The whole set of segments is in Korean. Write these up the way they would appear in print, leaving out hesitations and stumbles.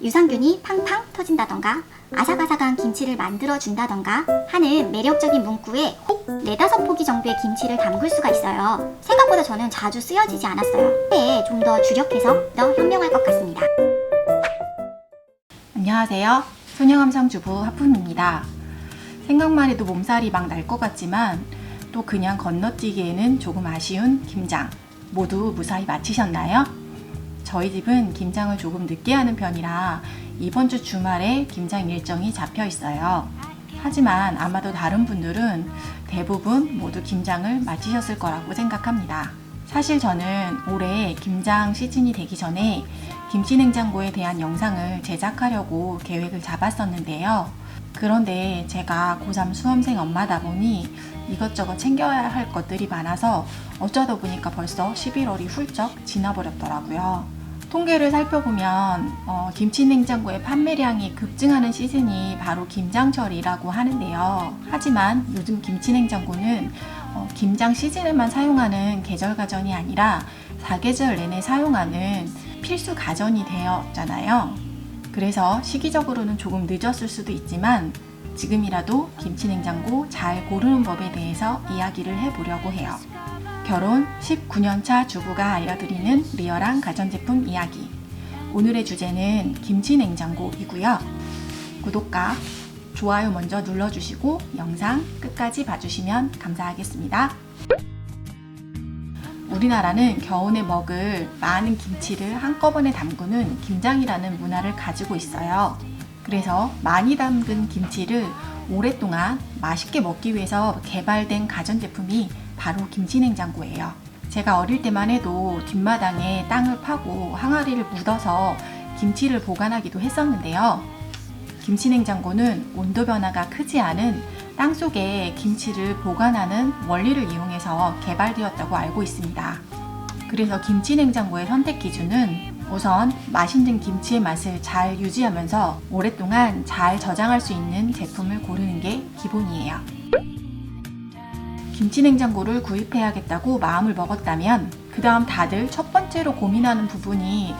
유산균이 팡팡 터진다던가 아삭아삭한 김치를 만들어준다던가 하는 매력적인 문구에 혹 4-5포기 정도의 김치를 담글 수가 있어요. 생각보다 저는 자주 쓰여지지 않았어요. 네, 좀 더 주력해서 더 현명할 것 같습니다. 안녕하세요. 소녀감상주부 하품입니다. 생각만 해도 몸살이 막 날 것 같지만 또 그냥 건너뛰기에는 조금 아쉬운 김장 모두 무사히 마치셨나요? 저희 집은 김장을 조금 늦게 하는 편이라 이번 주 주말에 김장 일정이 잡혀 있어요. 하지만 아마도 다른 분들은 대부분 모두 김장을 마치셨을 거라고 생각합니다. 사실 저는 올해 김장 시즌이 되기 전에 김치냉장고에 대한 영상을 제작하려고 계획을 잡았었는데요. 그런데 제가 고3 수험생 엄마다 보니 이것저것 챙겨야 할 것들이 많아서 어쩌다 보니까 벌써 11월이 훌쩍 지나버렸더라고요. 통계를 살펴보면 김치냉장고의 판매량이 급증하는 시즌이 바로 김장철이라고 하는데요. 하지만 요즘 김치냉장고는 김장 시즌에만 사용하는 계절 가전이 아니라 사계절 내내 사용하는 필수 가전이 되었잖아요. 그래서 시기적으로는 조금 늦었을 수도 있지만 지금이라도 김치냉장고 잘 고르는 법에 대해서 이야기를 해보려고 해요. 결혼 19년차 주부가 알려드리는 리얼한 가전제품 이야기. 오늘의 주제는 김치냉장고이고요. 구독과 좋아요 먼저 눌러주시고 영상 끝까지 봐주시면 감사하겠습니다. 우리나라는 겨우내 먹을 많은 김치를 한꺼번에 담그는 김장이라는 문화를 가지고 있어요. 그래서 많이 담근 김치를 오랫동안 맛있게 먹기 위해서 개발된 가전제품이 바로 김치냉장고예요. 제가 어릴 때만 해도 뒷마당에 땅을 파고 항아리를 묻어서 김치를 보관하기도 했었는데요. 김치냉장고는 온도 변화가 크지 않은 땅속에 김치를 보관하는 원리를 이용해서 개발되었다고 알고 있습니다. 그래서 김치냉장고의 선택 기준은 우선 맛있는 김치의 맛을 잘 유지하면서 오랫동안 잘 저장할 수 있는 제품을 고르는 게 기본이에요. 김치냉장고를 구입해야겠다고 마음을 먹었다면 그 다음 다들 첫 번째로 고민하는 부분이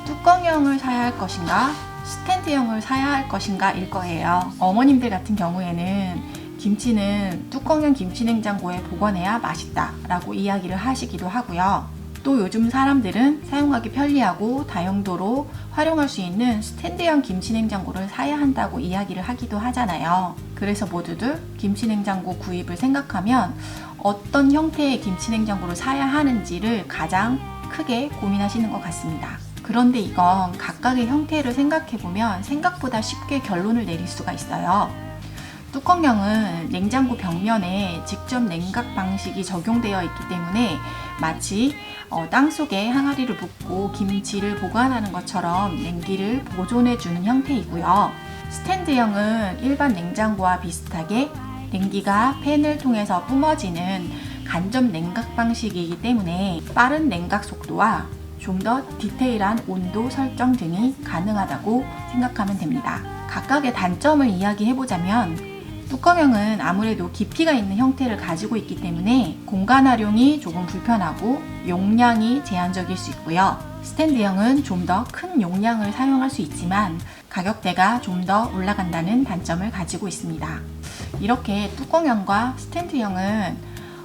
뚜껑형을 사야 할 것인가 스탠드형을 사야 할 것인가 일 거예요. 어머님들 같은 경우에는 김치는 뚜껑형 김치냉장고에 보관해야 맛있다 라고 이야기를 하시기도 하고요. 또 요즘 사람들은 사용하기 편리하고 다용도로 활용할 수 있는 스탠드형 김치냉장고를 사야 한다고 이야기를 하기도 하잖아요. 그래서 모두들 김치냉장고 구입을 생각하면 어떤 형태의 김치냉장고를 사야 하는지를 가장 크게 고민하시는 것 같습니다. 그런데 이건 각각의 형태를 생각해보면 생각보다 쉽게 결론을 내릴 수가 있어요. 뚜껑형은 냉장고 벽면에 직접 냉각 방식이 적용되어 있기 때문에 마치 땅속에 항아리를 붓고 김치를 보관하는 것처럼 냉기를 보존해주는 형태이고요. 스탠드형은 일반 냉장고와 비슷하게 냉기가 팬을 통해서 뿜어지는 간접 냉각 방식이기 때문에 빠른 냉각 속도와 좀 더 디테일한 온도 설정 등이 가능하다고 생각하면 됩니다. 각각의 단점을 이야기해보자면 뚜껑형은 아무래도 깊이가 있는 형태를 가지고 있기 때문에 공간 활용이 조금 불편하고 용량이 제한적일 수 있고요. 스탠드형은 좀 더 큰 용량을 사용할 수 있지만 가격대가 좀 더 올라간다는 단점을 가지고 있습니다. 이렇게 뚜껑형과 스탠드형은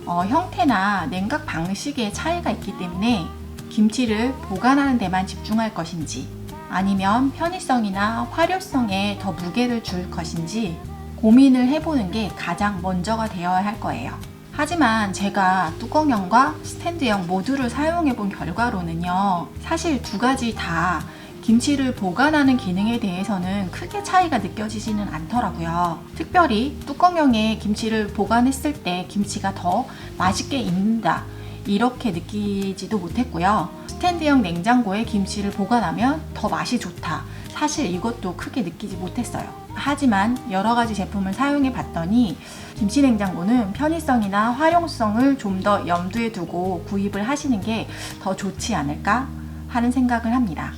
형태나 냉각 방식의 차이가 있기 때문에 김치를 보관하는 데만 집중할 것인지 아니면 편의성이나 활용성에 더 무게를 줄 것인지 고민을 해보는 게 가장 먼저가 되어야 할 거예요. 하지만 제가 뚜껑형과 스탠드형 모두를 사용해 본 결과로는요, 사실 두 가지 다 김치를 보관하는 기능에 대해서는 크게 차이가 느껴지지는 않더라고요. 특별히 뚜껑형에 김치를 보관했을 때 김치가 더 맛있게 익는다 이렇게 느끼지도 못했고요. 스탠드형 냉장고에 김치를 보관하면 더 맛이 좋다, 사실 이것도 크게 느끼지 못했어요. 하지만 여러 가지 제품을 사용해 봤더니 김치냉장고는 편의성이나 활용성을 좀 더 염두에 두고 구입을 하시는 게 더 좋지 않을까 하는 생각을 합니다.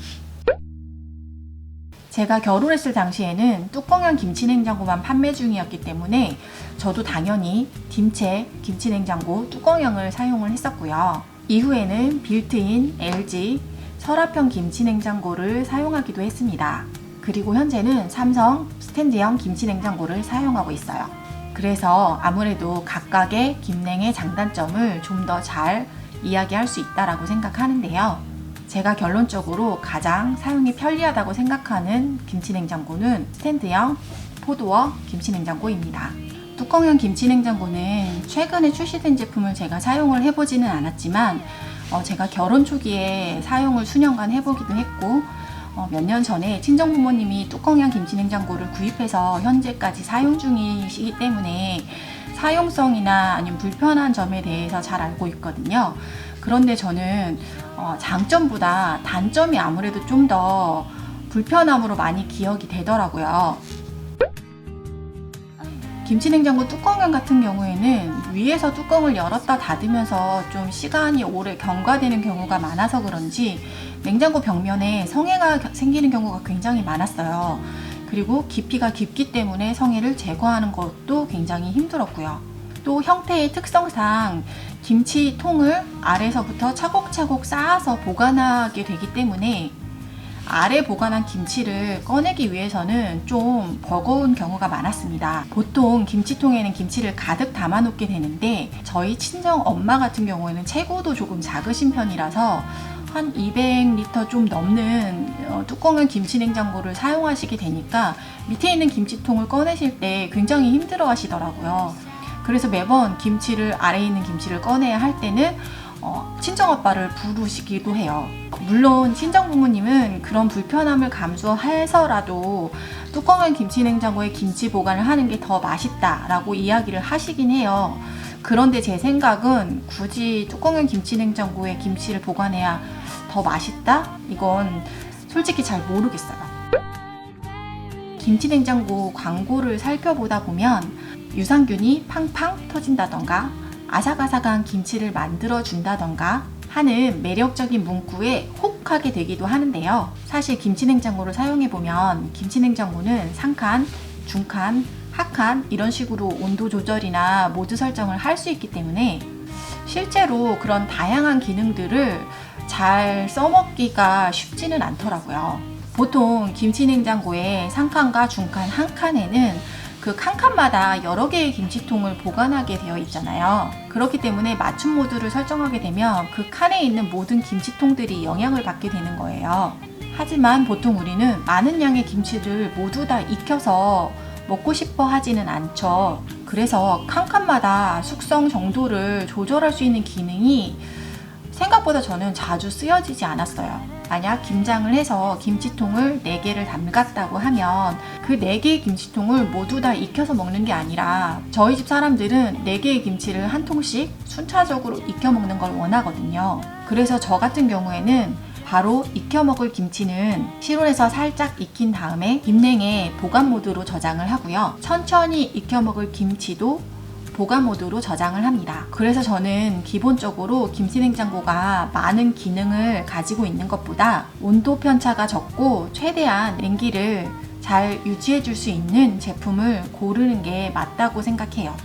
제가 결혼했을 당시에는 뚜껑형 김치냉장고만 판매 중이었기 때문에 저도 당연히 딤체 김치냉장고 뚜껑형을 사용을 했었고요. 이후에는 빌트인 LG 서랍형 김치냉장고를 사용하기도 했습니다. 그리고 현재는 삼성 스탠드형 김치냉장고를 사용하고 있어요. 그래서 아무래도 각각의 김냉의 장단점을 좀 더 잘 이야기할 수 있다라고 생각하는데요. 제가 결론적으로 가장 사용이 편리하다고 생각하는 김치냉장고는 스탠드형 포도어 김치냉장고입니다. 뚜껑형 김치냉장고는 최근에 출시된 제품을 제가 사용을 해보지는 않았지만 제가 결혼 초기에 사용을 수년간 해보기도 했고 몇 년 전에 친정부모님이 뚜껑형 김치냉장고를 구입해서 현재까지 사용 중이시기 때문에 사용성이나 아니면 불편한 점에 대해서 잘 알고 있거든요. 그런데 저는 장점보다 단점이 아무래도 좀 더 불편함으로 많이 기억이 되더라고요. 김치냉장고 뚜껑형 같은 경우에는 위에서 뚜껑을 열었다 닫으면서 좀 시간이 오래 경과되는 경우가 많아서 그런지 냉장고 벽면에 성에가 생기는 경우가 굉장히 많았어요. 그리고 깊이가 깊기 때문에 성에를 제거하는 것도 굉장히 힘들었고요. 또 형태의 특성상 김치통을 아래서부터 차곡차곡 쌓아서 보관하게 되기 때문에 아래 보관한 김치를 꺼내기 위해서는 좀 버거운 경우가 많았습니다. 보통 김치통에는 김치를 가득 담아 놓게 되는데 저희 친정 엄마 같은 경우에는 체구도 조금 작으신 편이라서 한 200리터 좀 넘는 뚜껑형 김치냉장고를 사용하시게 되니까 밑에 있는 김치통을 꺼내실 때 굉장히 힘들어 하시더라고요. 그래서 매번 아래에 있는 김치를 꺼내야 할 때는 친정아빠를 부르시기도 해요. 물론 친정부모님은 그런 불편함을 감수해서라도 뚜껑형 김치냉장고에 김치 보관을 하는 게 더 맛있다라고 이야기를 하시긴 해요. 그런데 제 생각은 굳이 뚜껑형 김치냉장고에 김치를 보관해야 더 맛있다? 이건 솔직히 잘 모르겠어요. 김치냉장고 광고를 살펴보다 보면 유산균이 팡팡 터진다던가 아삭아삭한 김치를 만들어준다던가 하는 매력적인 문구에 혹하게 되기도 하는데요. 사실 김치냉장고를 사용해보면 김치냉장고는 상칸, 중칸, 하칸 이런 식으로 온도 조절이나 모드 설정을 할 수 있기 때문에 실제로 그런 다양한 기능들을 잘 써먹기가 쉽지는 않더라고요. 보통 김치냉장고의 상칸과 중칸, 한칸에는 그 칸칸마다 여러 개의 김치통을 보관하게 되어 있잖아요. 그렇기 때문에 맞춤 모드를 설정하게 되면 그 칸에 있는 모든 김치통들이 영향을 받게 되는 거예요. 하지만 보통 우리는 많은 양의 김치를 모두 다 익혀서 먹고 싶어 하지는 않죠. 그래서 칸칸마다 숙성 정도를 조절할 수 있는 기능이 생각보다 저는 자주 쓰여지지 않았어요. 만약 김장을 해서 김치통을 4개를 담갔다고 하면 그 4개의 김치통을 모두 다 익혀서 먹는 게 아니라 저희 집 사람들은 4개의 김치를 한 통씩 순차적으로 익혀 먹는 걸 원하거든요. 그래서 저 같은 경우에는 바로 익혀 먹을 김치는 실온에서 살짝 익힌 다음에 김냉에 보관 모드로 저장을 하고요. 천천히 익혀 먹을 김치도 보관 모드로 저장을 합니다. 그래서 저는 기본적으로 김치냉장고가 많은 기능을 가지고 있는 것보다 온도 편차가 적고 최대한 냉기를 잘 유지해 줄 수 있는 제품을 고르는 게 맞다고 생각해요.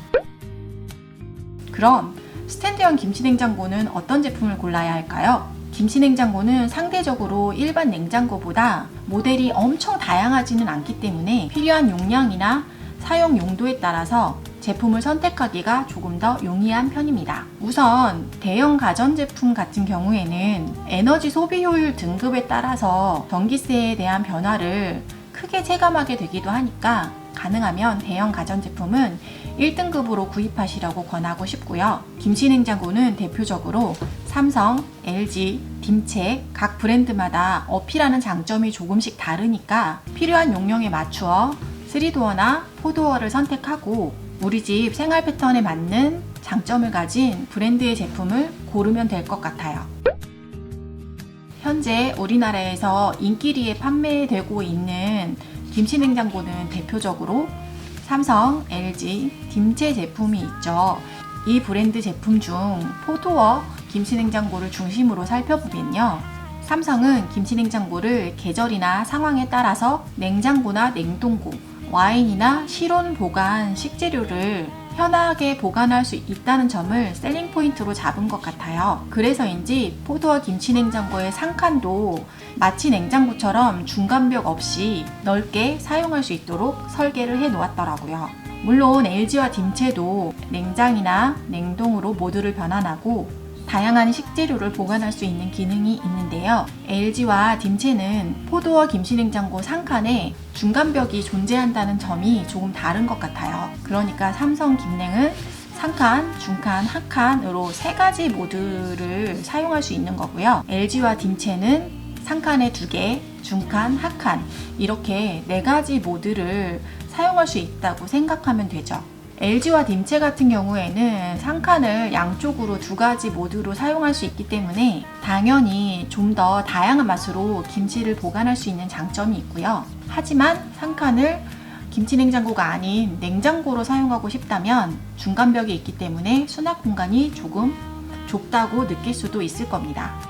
그럼 스탠드형 김치냉장고는 어떤 제품을 골라야 할까요? 김치냉장고는 상대적으로 일반 냉장고보다 모델이 엄청 다양하지는 않기 때문에 필요한 용량이나 사용 용도에 따라서 제품을 선택하기가 조금 더 용이한 편입니다. 우선 대형 가전제품 같은 경우에는 에너지 소비 효율 등급에 따라서 전기세에 대한 변화를 크게 체감하게 되기도 하니까 가능하면 대형 가전제품은 1등급으로 구입하시라고 권하고 싶고요. 김치냉장고는 대표적으로 삼성, LG, 딤체 각 브랜드마다 어필하는 장점이 조금씩 다르니까 필요한 용량에 맞추어 3도어나 4도어를 선택하고 우리 집 생활 패턴에 맞는 장점을 가진 브랜드의 제품을 고르면 될 것 같아요. 현재 우리나라에서 인기리에 판매되고 있는 김치냉장고는 대표적으로 삼성, LG, 딤체 제품이 있죠. 이 브랜드 제품 중 4도어 김치냉장고를 중심으로 살펴보면요. 삼성은 김치냉장고를 계절이나 상황에 따라서 냉장고나 냉동고, 와인이나 실온 보관 식재료를 편하게 보관할 수 있다는 점을 셀링 포인트로 잡은 것 같아요. 그래서인지 포도와 김치 냉장고의 상칸도 마치 냉장고처럼 중간벽 없이 넓게 사용할 수 있도록 설계를 해 놓았더라고요. 물론 LG와 딤체도 냉장이나 냉동으로 모두를 변환하고 다양한 식재료를 보관할 수 있는 기능이 있는데요. LG와 딤체는 포도와 김치 냉장고 상칸에 중간벽이 존재한다는 점이 조금 다른 것 같아요. 그러니까 삼성 김냉은 상칸, 중칸, 하칸으로 세 가지 모드를 사용할 수 있는 거고요. LG와 딤체는 상칸에 2개, 중칸, 하칸 이렇게 4가지 모드를 사용할 수 있다고 생각하면 되죠. LG와 딤체 같은 경우에는 상칸을 양쪽으로 2가지 모드로 사용할 수 있기 때문에 당연히 좀 더 다양한 맛으로 김치를 보관할 수 있는 장점이 있고요. 하지만 상칸을 김치 냉장고가 아닌 냉장고로 사용하고 싶다면 중간벽이 있기 때문에 수납 공간이 조금 좁다고 느낄 수도 있을 겁니다.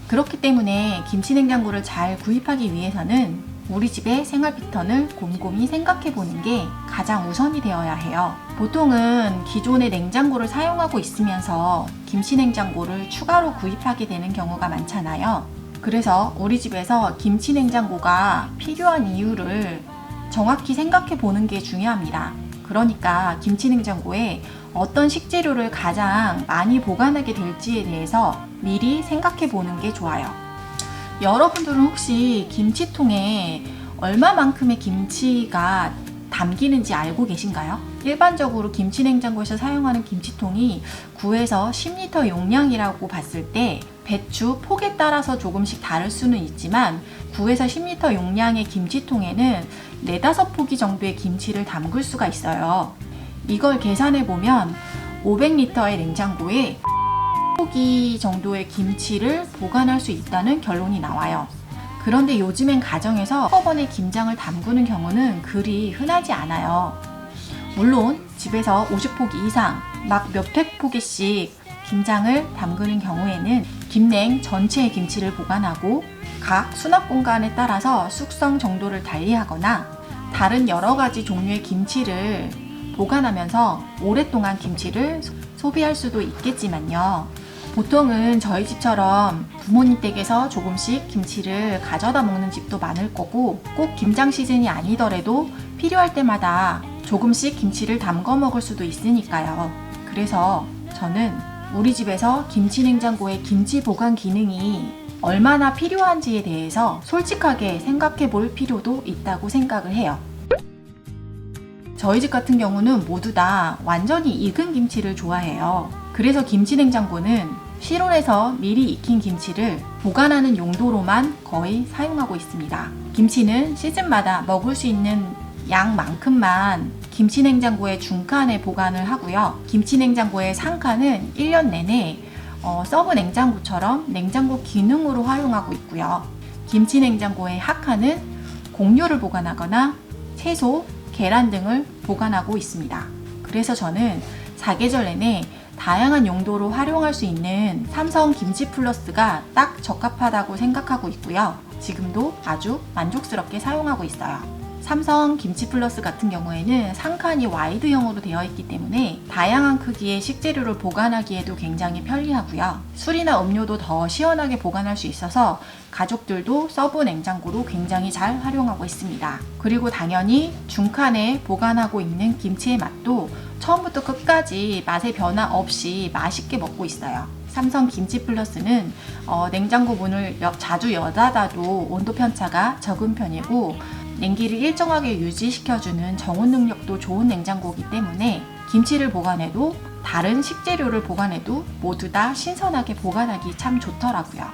그렇기 때문에 김치 냉장고를 잘 구입하기 위해서는 우리 집의 생활 패턴을 곰곰이 생각해 보는 게 가장 우선이 되어야 해요. 보통은 기존의 냉장고를 사용하고 있으면서 김치 냉장고를 추가로 구입하게 되는 경우가 많잖아요. 그래서 우리 집에서 김치 냉장고가 필요한 이유를 정확히 생각해 보는 게 중요합니다. 그러니까 김치 냉장고에 어떤 식재료를 가장 많이 보관하게 될지에 대해서 미리 생각해 보는 게 좋아요. 여러분들은 혹시 김치통에 얼마만큼의 김치가 담기는지 알고 계신가요? 일반적으로 김치 냉장고에서 사용하는 김치통이 9에서 10리터 용량이라고 봤을 때 배추 폭에 따라서 조금씩 다를 수는 있지만 9에서 10리터 용량의 김치통에는 4-5포기 정도의 김치를 담글 수가 있어요. 이걸 계산해 보면 500리터의 냉장고에 포기 정도의 김치를 보관할 수 있다는 결론이 나와요. 그런데 요즘엔 가정에서 한꺼번에 김장을 담그는 경우는 그리 흔하지 않아요. 물론 집에서 50포기 이상 막 몇백 포기씩 김장을 담그는 경우에는 김냉 전체의 김치를 보관하고 각 수납 공간에 따라서 숙성 정도를 달리하거나 다른 여러 가지 종류의 김치를 보관하면서 오랫동안 김치를 소비할 수도 있겠지만요. 보통은 저희 집처럼 부모님 댁에서 조금씩 김치를 가져다 먹는 집도 많을 거고 꼭 김장 시즌이 아니더라도 필요할 때마다 조금씩 김치를 담궈 먹을 수도 있으니까요. 그래서 저는 우리 집에서 김치 냉장고의 김치 보관 기능이 얼마나 필요한지에 대해서 솔직하게 생각해 볼 필요도 있다고 생각을 해요. 저희 집 같은 경우는 모두 다 완전히 익은 김치를 좋아해요. 그래서 김치 냉장고는 실온에서 미리 익힌 김치를 보관하는 용도로만 거의 사용하고 있습니다. 김치는 시즌마다 먹을 수 있는 양만큼만 김치 냉장고의 중칸에 보관을 하고요. 김치 냉장고의 상칸은 1년 내내 서브 냉장고처럼 냉장고 기능으로 활용하고 있고요. 김치 냉장고의 하칸은 곡류를 보관하거나 채소, 계란 등을 보관하고 있습니다. 그래서 저는 사계절 내내 다양한 용도로 활용할 수 있는 삼성 김치 플러스가 딱 적합하다고 생각하고 있고요. 지금도 아주 만족스럽게 사용하고 있어요. 삼성 김치 플러스 같은 경우에는 상칸이 와이드형으로 되어 있기 때문에 다양한 크기의 식재료를 보관하기에도 굉장히 편리하고요. 술이나 음료도 더 시원하게 보관할 수 있어서 가족들도 서브 냉장고로 굉장히 잘 활용하고 있습니다. 그리고 당연히 중칸에 보관하고 있는 김치의 맛도 처음부터 끝까지 맛의 변화 없이 맛있게 먹고 있어요. 삼성 김치 플러스는 냉장고 문을 자주 여닫아도 온도 편차가 적은 편이고 냉기를 일정하게 유지시켜주는 정온 능력도 좋은 냉장고이기 때문에 김치를 보관해도 다른 식재료를 보관해도 모두 다 신선하게 보관하기 참 좋더라고요.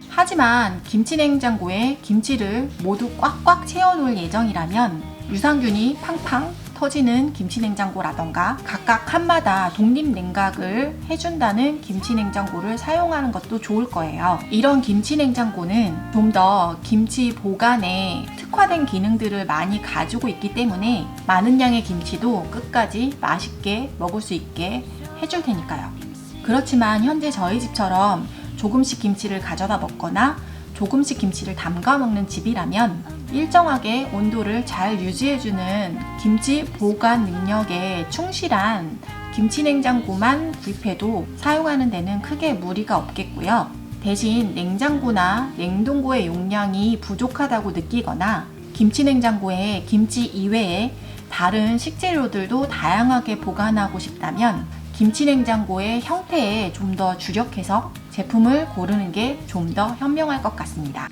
하지만 김치 냉장고에 김치를 모두 꽉꽉 채워놓을 예정이라면 유산균이 팡팡 터지는 김치 냉장고라던가 각각 칸마다 독립 냉각을 해준다는 김치 냉장고를 사용하는 것도 좋을 거예요. 이런 김치 냉장고는 좀 더 김치 보관에 특화된 기능들을 많이 가지고 있기 때문에 많은 양의 김치도 끝까지 맛있게 먹을 수 있게 해줄 테니까요. 그렇지만 현재 저희 집처럼 조금씩 김치를 가져다 먹거나 조금씩 김치를 담가 먹는 집이라면 일정하게 온도를 잘 유지해주는 김치 보관 능력에 충실한 김치 냉장고만 구입해도 사용하는 데는 크게 무리가 없겠고요. 대신 냉장고나 냉동고의 용량이 부족하다고 느끼거나 김치 냉장고에 김치 이외에 다른 식재료들도 다양하게 보관하고 싶다면 김치 냉장고의 형태에 좀 더 주력해서 제품을 고르는 게 좀 더 현명할 것 같습니다.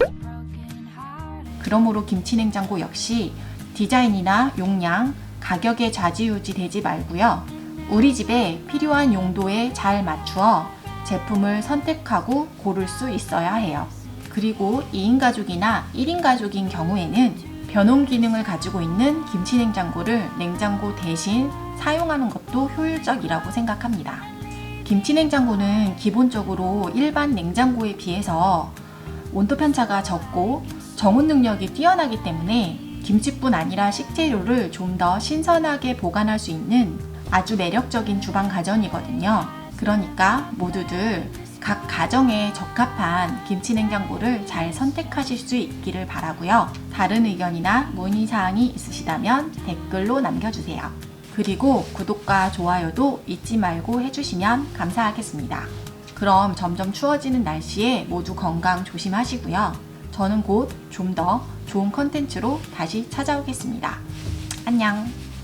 그러므로 김치 냉장고 역시 디자인이나 용량, 가격에 좌지우지 되지 말고요. 우리 집에 필요한 용도에 잘 맞추어 제품을 선택하고 고를 수 있어야 해요. 그리고 2인 가족이나 1인 가족인 경우에는 변온 기능을 가지고 있는 김치 냉장고를 냉장고 대신 사용하는 것도 효율적이라고 생각합니다. 김치 냉장고는 기본적으로 일반 냉장고에 비해서 온도 편차가 적고 정온 능력이 뛰어나기 때문에 김치뿐 아니라 식재료를 좀 더 신선하게 보관할 수 있는 아주 매력적인 주방 가전이거든요. 그러니까 모두들 각 가정에 적합한 김치 냉장고를 잘 선택하실 수 있기를 바라고요. 다른 의견이나 문의사항이 있으시다면 댓글로 남겨주세요. 그리고 구독과 좋아요도 잊지 말고 해주시면 감사하겠습니다. 그럼 점점 추워지는 날씨에 모두 건강 조심하시고요. 저는 곧 좀 더 좋은 컨텐츠로 다시 찾아오겠습니다. 안녕!